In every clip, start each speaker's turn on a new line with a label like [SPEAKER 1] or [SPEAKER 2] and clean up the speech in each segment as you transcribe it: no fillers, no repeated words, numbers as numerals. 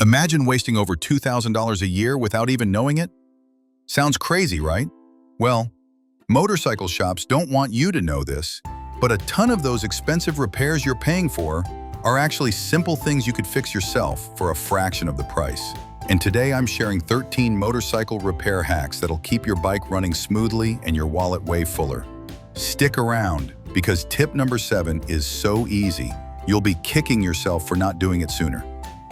[SPEAKER 1] Imagine wasting over $2,000 a year without even knowing it? Sounds crazy, right? Well, motorcycle shops don't want you to know this, but a ton of those expensive repairs you're paying for are actually simple things you could fix yourself for a fraction of the price. And today I'm sharing 13 motorcycle repair hacks that'll keep your bike running smoothly and your wallet way fuller. Stick around, because tip number 7 is so easy, you'll be kicking yourself for not doing it sooner.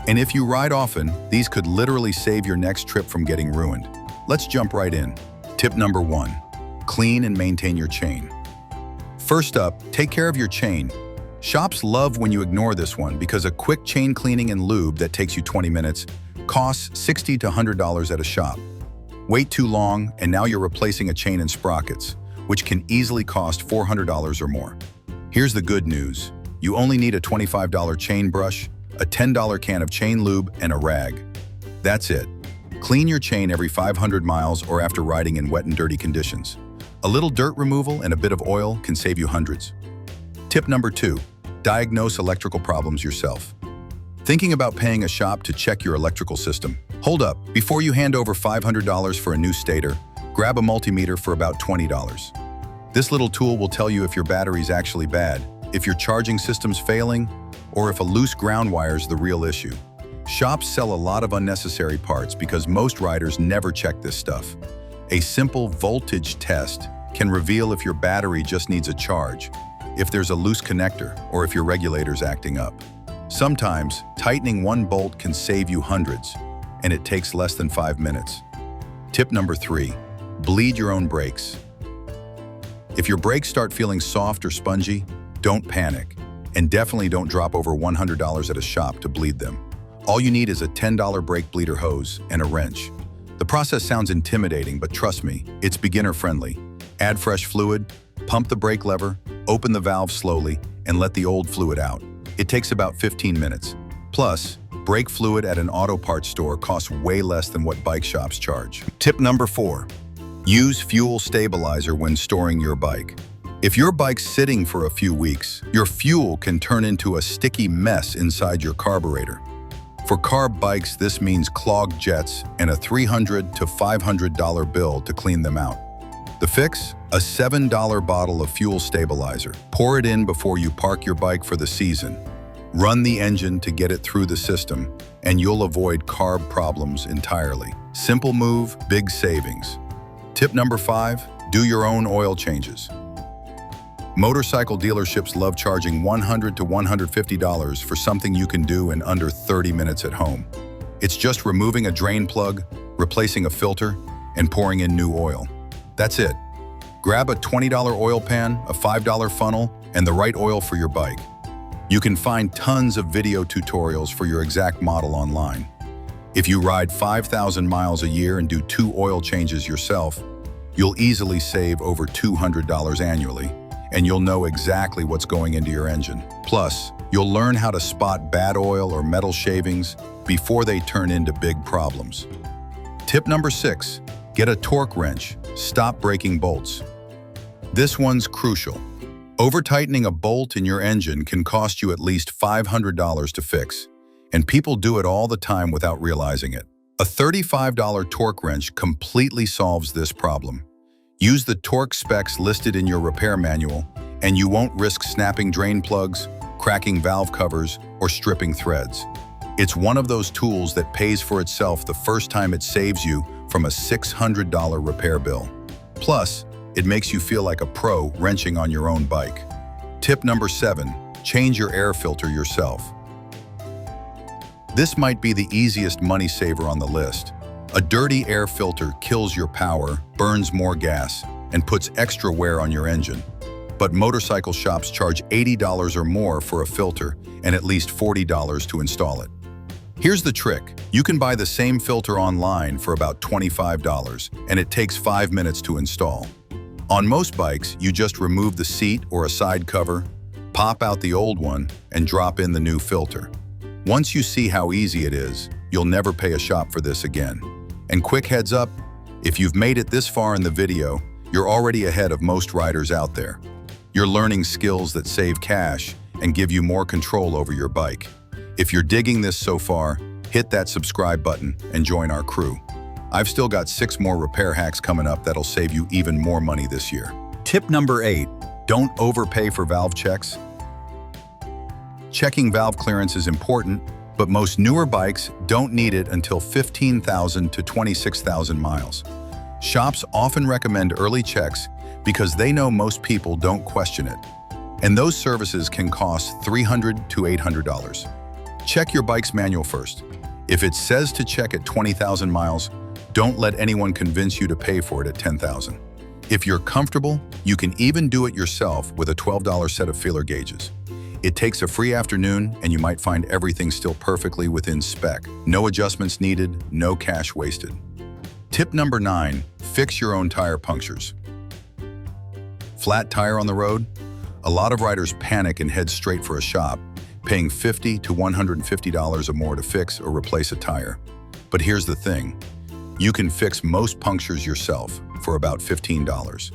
[SPEAKER 1] And if you ride often, these could literally save your next trip from getting ruined. Let's jump right in. Tip number 1, clean and maintain your chain. First up, take care of your chain. Shops love when you ignore this one because a quick chain cleaning and lube that takes you 20 minutes costs $60 to $100 at a shop. Wait too long, and now you're replacing a chain and sprockets, which can easily cost $400 or more. Here's the good news. You only need a $25 chain brush, a $10 can of chain lube, and a rag. That's it. Clean your chain every 500 miles or after riding in wet and dirty conditions. A little dirt removal and a bit of oil can save you hundreds. Tip number 2, diagnose electrical problems yourself. Thinking about paying a shop to check your electrical system? Hold up, before you hand over $500 for a new stator, grab a multimeter for about $20. This little tool will tell you if your battery's actually bad, if your charging system's failing, or if a loose ground wire's the real issue. Shops sell a lot of unnecessary parts because most riders never check this stuff. A simple voltage test can reveal if your battery just needs a charge, if there's a loose connector, or if your regulator's acting up. Sometimes, tightening one bolt can save you hundreds, and it takes less than 5 minutes. Tip number 3, bleed your own brakes. If your brakes start feeling soft or spongy, don't panic, and definitely don't drop over $100 at a shop to bleed them. All you need is a $10 brake bleeder hose and a wrench. The process sounds intimidating, but trust me, it's beginner-friendly. Add fresh fluid, pump the brake lever, open the valve slowly, and let the old fluid out. It takes about 15 minutes. Plus, brake fluid at an auto parts store costs way less than what bike shops charge. Tip number 4, use fuel stabilizer when storing your bike. If your bike's sitting for a few weeks, your fuel can turn into a sticky mess inside your carburetor. For carb bikes, this means clogged jets and a $300 to $500 bill to clean them out. The fix? A $7 bottle of fuel stabilizer. Pour it in before you park your bike for the season. Run the engine to get it through the system, and you'll avoid carb problems entirely. Simple move, big savings. Tip number 5, do your own oil changes. Motorcycle dealerships love charging $100 to $150 for something you can do in under 30 minutes at home. It's just removing a drain plug, replacing a filter, and pouring in new oil. That's it. Grab a $20 oil pan, a $5 funnel, and the right oil for your bike. You can find tons of video tutorials for your exact model online. If you ride 5,000 miles a year and do 2 oil changes yourself, you'll easily save over $200 annually, and you'll know exactly what's going into your engine. Plus, you'll learn how to spot bad oil or metal shavings before they turn into big problems. Tip number 6, get a torque wrench. Stop breaking bolts. This one's crucial. Over-tightening a bolt in your engine can cost you at least $500 to fix, and people do it all the time without realizing it. A $35 torque wrench completely solves this problem. Use the torque specs listed in your repair manual, and you won't risk snapping drain plugs, cracking valve covers, or stripping threads. It's one of those tools that pays for itself the first time it saves you from a $600 repair bill. Plus, it makes you feel like a pro wrenching on your own bike. Tip number 7, change your air filter yourself. This might be the easiest money saver on the list. A dirty air filter kills your power, burns more gas, and puts extra wear on your engine. But motorcycle shops charge $80 or more for a filter and at least $40 to install it. Here's the trick. You can buy the same filter online for about $25, and it takes 5 minutes to install. On most bikes, you just remove the seat or a side cover, pop out the old one, and drop in the new filter. Once you see how easy it is, you'll never pay a shop for this again. And quick heads up, if you've made it this far in the video, you're already ahead of most riders out there. You're learning skills that save cash and give you more control over your bike. If you're digging this so far, hit that subscribe button and join our crew. I've still got 6 more repair hacks coming up that'll save you even more money this year. Tip number 8, don't overpay for valve checks. Checking valve clearance is important, but most newer bikes don't need it until 15,000 to 26,000 miles. Shops often recommend early checks because they know most people don't question it. And those services can cost $300 to $800. Check your bike's manual first. If it says to check at 20,000 miles, don't let anyone convince you to pay for it at 10,000. If you're comfortable, you can even do it yourself with a $12 set of feeler gauges. It takes a free afternoon and you might find everything still perfectly within spec. No adjustments needed, no cash wasted. Tip number 9, fix your own tire punctures. Flat tire on the road? A lot of riders panic and head straight for a shop, paying $50 to $150 or more to fix or replace a tire. But here's the thing, you can fix most punctures yourself for about $15.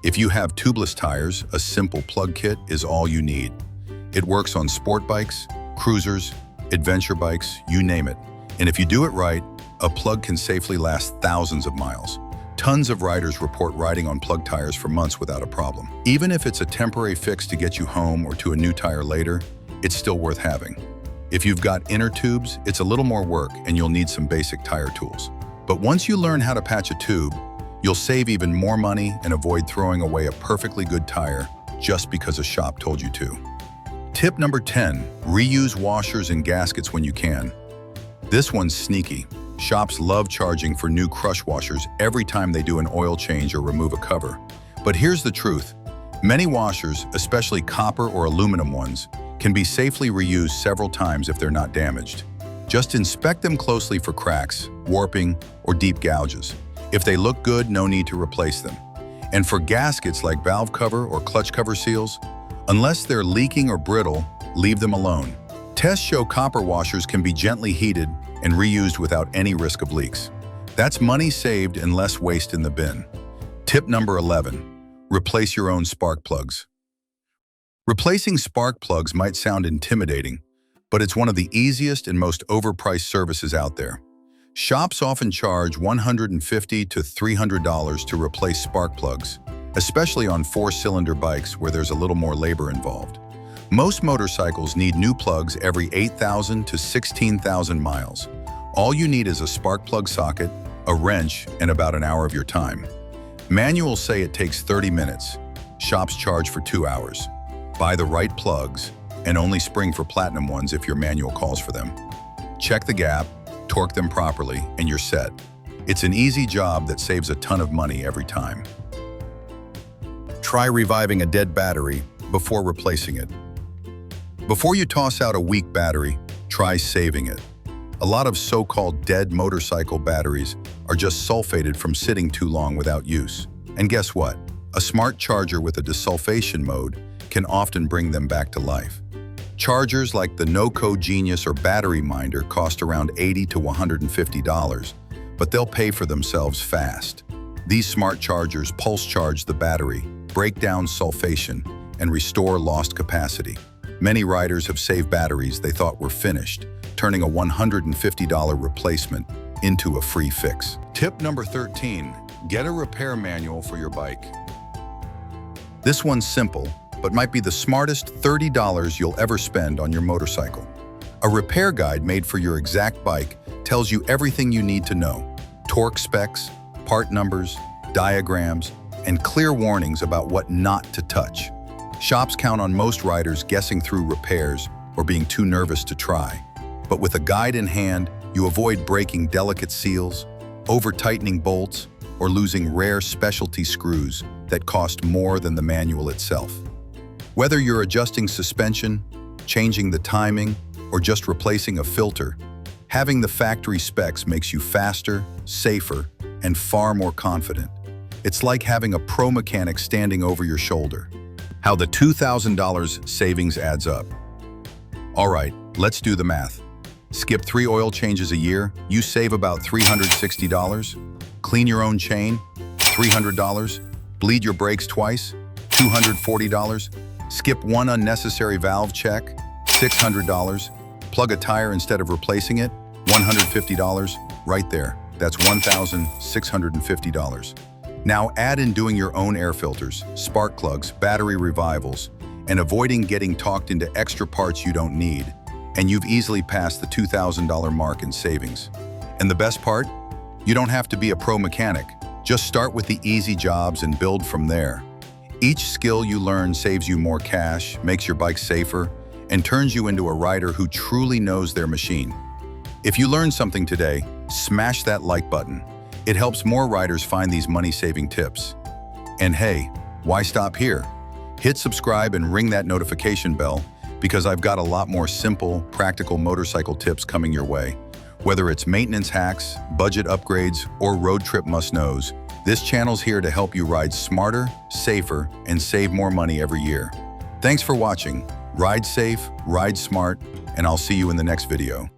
[SPEAKER 1] If you have tubeless tires, a simple plug kit is all you need. It works on sport bikes, cruisers, adventure bikes, you name it. And if you do it right, a plug can safely last thousands of miles. Tons of riders report riding on plug tires for months without a problem. Even if it's a temporary fix to get you home or to a new tire later, it's still worth having. If you've got inner tubes, it's a little more work and you'll need some basic tire tools. But once you learn how to patch a tube, you'll save even more money and avoid throwing away a perfectly good tire just because a shop told you to. Tip number 10, reuse washers and gaskets when you can. This one's sneaky. Shops love charging for new crush washers every time they do an oil change or remove a cover. But here's the truth. Many washers, especially copper or aluminum ones, can be safely reused several times if they're not damaged. Just inspect them closely for cracks, warping, or deep gouges. If they look good, no need to replace them. And for gaskets like valve cover or clutch cover seals, unless they're leaking or brittle, leave them alone. Tests show copper washers can be gently heated and reused without any risk of leaks. That's money saved and less waste in the bin. Tip number 11, replace your own spark plugs. Replacing spark plugs might sound intimidating, but it's one of the easiest and most overpriced services out there. Shops often charge $150 to $300 to replace spark plugs, especially on 4-cylinder bikes where there's a little more labor involved. Most motorcycles need new plugs every 8,000 to 16,000 miles. All you need is a spark plug socket, a wrench, and about an hour of your time. Manuals say it takes 30 minutes. Shops charge for 2 hours. Buy the right plugs, and only spring for platinum ones if your manual calls for them. Check the gap, torque them properly, and you're set. It's an easy job that saves a ton of money every time. Try reviving a dead battery before replacing it. Before you toss out a weak battery, try saving it. A lot of so-called dead motorcycle batteries are just sulfated from sitting too long without use. And guess what? A smart charger with a desulfation mode can often bring them back to life. Chargers like the NoCo Genius or Battery Minder cost around $80 to $150, but they'll pay for themselves fast. These smart chargers pulse charge the battery, break down sulfation, and restore lost capacity. Many riders have saved batteries they thought were finished, turning a $150 replacement into a free fix. Tip number 13, get a repair manual for your bike. This one's simple, but might be the smartest $30 you'll ever spend on your motorcycle. A repair guide made for your exact bike tells you everything you need to know. Torque specs, part numbers, diagrams, and clear warnings about what not to touch. Shops count on most riders guessing through repairs or being too nervous to try. But with a guide in hand, you avoid breaking delicate seals, over-tightening bolts, or losing rare specialty screws that cost more than the manual itself. Whether you're adjusting suspension, changing the timing, or just replacing a filter, having the factory specs makes you faster, safer, and far more confident. It's like having a pro mechanic standing over your shoulder. How the $2,000 savings adds up. All right, let's do the math. Skip 3 oil changes a year, you save about $360. Clean your own chain, $300. Bleed your brakes twice, $240. Skip 1 unnecessary valve check, $600. Plug a tire instead of replacing it, $150? Right there. That's $1,650. Now add in doing your own air filters, spark plugs, battery revivals, and avoiding getting talked into extra parts you don't need, and you've easily passed the $2,000 mark in savings. And the best part? You don't have to be a pro mechanic. Just start with the easy jobs and build from there. Each skill you learn saves you more cash, makes your bike safer, and turns you into a rider who truly knows their machine. If you learned something today, smash that like button. It helps more riders find these money-saving tips. And hey, why stop here? Hit subscribe and ring that notification bell, because I've got a lot more simple, practical motorcycle tips coming your way. Whether it's maintenance hacks, budget upgrades, or road trip must-knows, this channel's here to help you ride smarter, safer, and save more money every year. Thanks for watching. Ride safe, ride smart, and I'll see you in the next video.